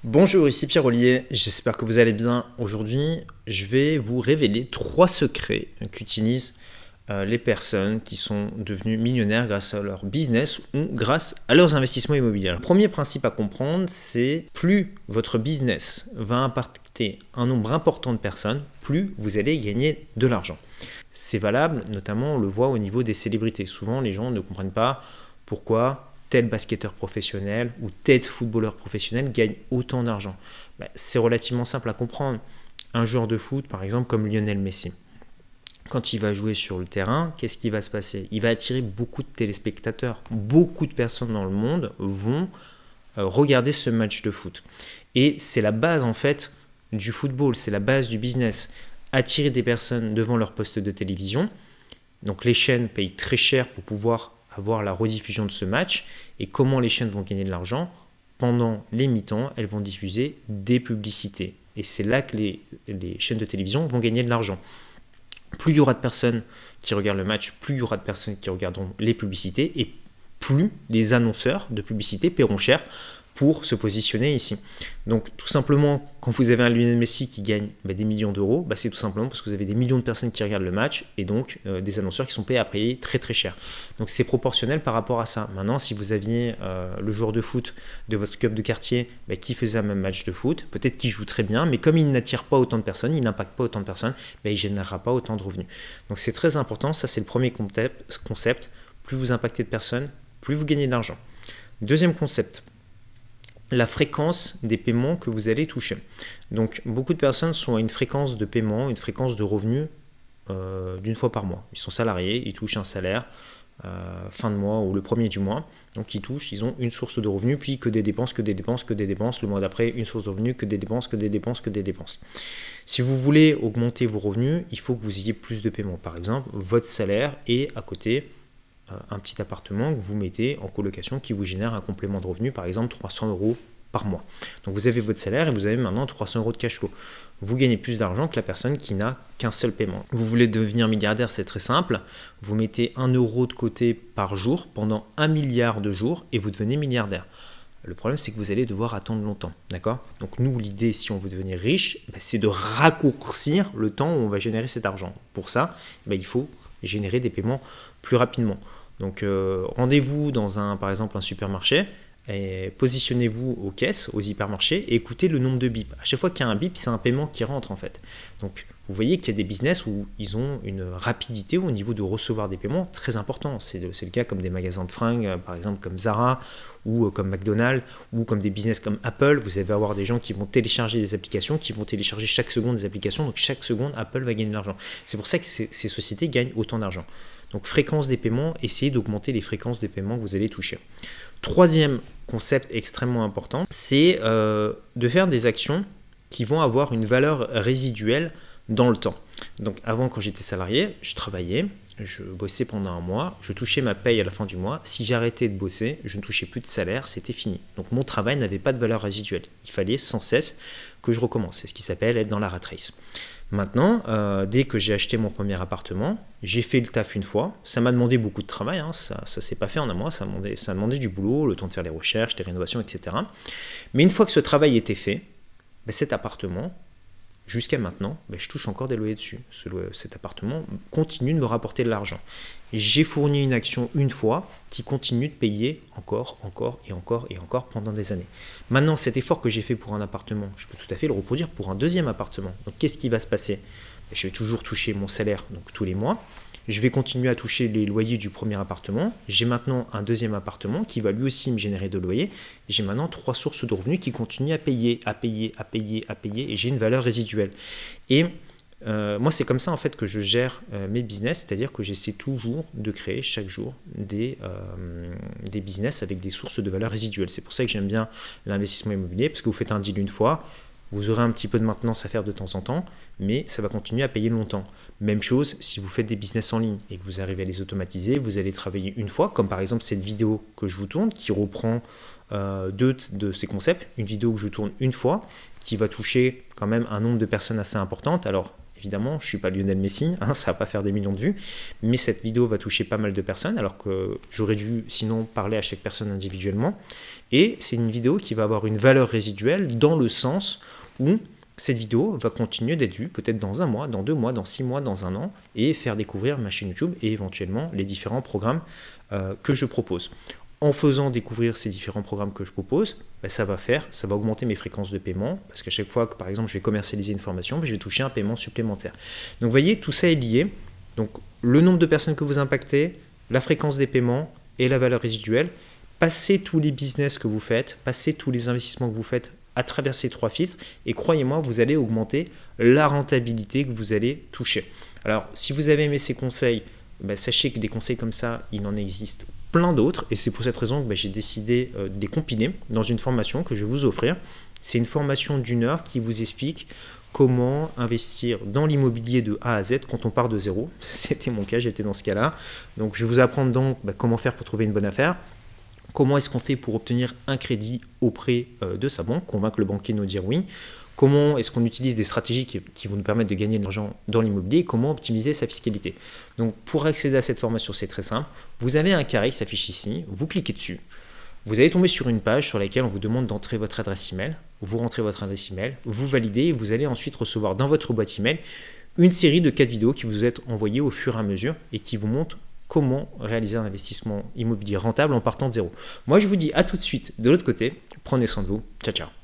Bonjour, ici Pierre Ollier, j'espère que vous allez bien. Aujourd'hui, je vais vous révéler 3 secrets qu'utilisent les personnes qui sont devenues millionnaires grâce à leur business ou grâce à leurs investissements immobiliers. Le premier principe à comprendre, c'est plus votre business va impacter un nombre important de personnes, plus vous allez gagner de l'argent. C'est valable, notamment on le voit au niveau des célébrités. Souvent, les gens ne comprennent pas pourquoi tel basketteur professionnel ou tel footballeur professionnel gagne autant d'argent. C'est relativement simple à comprendre. Un joueur de foot, par exemple, comme Lionel Messi, quand il va jouer sur le terrain, qu'est-ce qui va se passer? Il va attirer beaucoup de téléspectateurs. Beaucoup de personnes dans le monde vont regarder ce match de foot. Et c'est la base, en fait, du football. C'est la base du business. Attirer des personnes devant leur poste de télévision. Donc les chaînes payent très cher pour pouvoir avoir la rediffusion de ce match. Et comment les chaînes vont gagner de l'argent? Pendant les mi-temps, elles vont diffuser des publicités. Et c'est là que les chaînes de télévision vont gagner de l'argent. Plus il y aura de personnes qui regardent le match, plus il y aura de personnes qui regarderont les publicités et plus les annonceurs de publicité paieront cher pour se positionner ici. Donc tout simplement, quand vous avez un Lionel Messi qui gagne des millions d'euros, c'est tout simplement parce que vous avez des millions de personnes qui regardent le match et donc des annonceurs qui sont payés à payer très très cher. Donc c'est proportionnel par rapport à ça. Maintenant, si vous aviez le joueur de foot de votre club de quartier qui faisait un même match de foot, peut-être qu'il joue très bien, mais comme il n'attire pas autant de personnes, il n'impacte pas autant de personnes, il ne générera pas autant de revenus. Donc c'est très important, ça c'est le premier concept. Plus vous impactez de personnes, plus vous gagnez d'argent. Deuxième concept, la fréquence des paiements que vous allez toucher. Donc beaucoup de personnes sont à une fréquence de paiement, une fréquence de revenus d'une fois par mois. Ils sont salariés, ils touchent un salaire fin de mois ou le premier du mois. Donc ils ont une source de revenus, puis que des dépenses, que des dépenses, que des dépenses. Le mois d'après, une source de revenus, que des dépenses, que des dépenses, que des dépenses. Si vous voulez augmenter vos revenus, il faut que vous ayez plus de paiements. Par exemple, votre salaire et à côté un petit appartement que vous mettez en colocation qui vous génère un complément de revenu, par exemple 300 euros par mois. Donc vous avez votre salaire et vous avez maintenant 300 euros de cash flow. Vous gagnez plus d'argent que la personne qui n'a qu'un seul paiement. Vous voulez devenir milliardaire, c'est très simple. Vous mettez 1 euro de côté par jour pendant 1 milliard de jours et vous devenez milliardaire. Le problème, c'est que vous allez devoir attendre longtemps, d'accord? Donc nous, l'idée, si on veut devenir riche, c'est de raccourcir le temps où on va générer cet argent. Pour ça, il faut générer des paiements plus rapidement. Donc rendez-vous dans par exemple un supermarché et positionnez-vous aux caisses, aux hypermarchés et écoutez le nombre de bips. À chaque fois qu'il y a un bip, c'est un paiement qui rentre en fait. Donc vous voyez qu'il y a des business où ils ont une rapidité au niveau de recevoir des paiements très important. C'est le cas comme des magasins de fringues, par exemple comme Zara ou comme McDonald's ou comme des business comme Apple. Vous allez avoir des gens qui vont télécharger des applications, qui vont télécharger chaque seconde des applications. Donc chaque seconde, Apple va gagner de l'argent. C'est pour ça que ces sociétés gagnent autant d'argent. Donc fréquence des paiements, essayez d'augmenter les fréquences des paiements que vous allez toucher. Troisième concept extrêmement important, c'est de faire des actions qui vont avoir une valeur résiduelle dans le temps. Donc avant, quand j'étais salarié, je travaillais, je bossais pendant un mois, je touchais ma paye à la fin du mois. Si j'arrêtais de bosser, je ne touchais plus de salaire, c'était fini. Donc mon travail n'avait pas de valeur résiduelle. Il fallait sans cesse que je recommence. C'est ce qui s'appelle être dans la rat race. Maintenant, dès que j'ai acheté mon premier appartement, j'ai fait le taf une fois. Ça m'a demandé beaucoup de travail, hein. Ça ne s'est pas fait en un mois, ça a demandé du boulot, le temps de faire les recherches, les rénovations, etc. Mais une fois que ce travail était fait, cet appartement, jusqu'à maintenant, je touche encore des loyers dessus. Cet appartement continue de me rapporter de l'argent. J'ai fourni une action une fois qui continue de payer encore pendant des années. Maintenant, cet effort que j'ai fait pour un appartement, je peux tout à fait le reproduire pour un deuxième appartement. Donc, qu'est-ce qui va se passer? Je vais toujours toucher mon salaire donc tous les mois. Je vais continuer à toucher les loyers du premier appartement. J'ai maintenant un deuxième appartement qui va lui aussi me générer de loyers. J'ai maintenant 3 sources de revenus qui continuent à payer, et j'ai une valeur résiduelle. Et moi, c'est comme ça en fait que je gère mes business, c'est-à-dire que j'essaie toujours de créer chaque jour des business avec des sources de valeur résiduelles. C'est pour ça que j'aime bien l'investissement immobilier, parce que vous faites un deal une fois, vous aurez un petit peu de maintenance à faire de temps en temps, mais ça va continuer à payer longtemps. Même chose si vous faites des business en ligne et que vous arrivez à les automatiser, vous allez travailler une fois, comme par exemple cette vidéo que je vous tourne, qui reprend 2 de ces concepts. Une vidéo que je tourne une fois, qui va toucher quand même un nombre de personnes assez importante. Alors Évidemment, je ne suis pas Lionel Messi, hein, ça ne va pas faire des millions de vues, mais cette vidéo va toucher pas mal de personnes, alors que j'aurais dû sinon parler à chaque personne individuellement. Et c'est une vidéo qui va avoir une valeur résiduelle dans le sens où cette vidéo va continuer d'être vue peut-être dans 1 mois, dans 2 mois, dans 6 mois, dans 1 an, et faire découvrir ma chaîne YouTube et éventuellement les différents programmes que je propose. En faisant découvrir ces différents programmes que je propose, ça va augmenter mes fréquences de paiement, parce qu'à chaque fois que par exemple je vais commercialiser une formation, je vais toucher un paiement supplémentaire. Donc vous voyez, tout ça est lié. Donc le nombre de personnes que vous impactez, la fréquence des paiements et la valeur résiduelle. Passez tous les business que vous faites, passez tous les investissements que vous faites à travers ces 3 filtres, et croyez-moi, vous allez augmenter la rentabilité que vous allez toucher. Alors, si vous avez aimé ces conseils, sachez que des conseils comme ça, il en existe plein d'autres, et c'est pour cette raison que j'ai décidé de les compiler dans une formation que je vais vous offrir. C'est une formation d'1 heure qui vous explique comment investir dans l'immobilier de A à Z quand on part de zéro. C'était mon cas, j'étais dans ce cas-là. Donc, je vais vous apprendre donc comment faire pour trouver une bonne affaire. Comment est-ce qu'on fait pour obtenir un crédit auprès de sa banque, convaincre le banquier de nous dire oui. Comment est-ce qu'on utilise des stratégies qui vont nous permettre de gagner de l'argent dans l'immobilier et comment optimiser sa fiscalité. Donc pour accéder à cette formation, c'est très simple. Vous avez un carré qui s'affiche ici, vous cliquez dessus. Vous allez tomber sur une page sur laquelle on vous demande d'entrer votre adresse email. Vous rentrez votre adresse email, vous validez et vous allez ensuite recevoir dans votre boîte email une série de 4 vidéos qui vous êtes envoyées au fur et à mesure et qui vous montrent comment réaliser un investissement immobilier rentable en partant de zéro. Moi, je vous dis à tout de suite de l'autre côté. Prenez soin de vous. Ciao, ciao.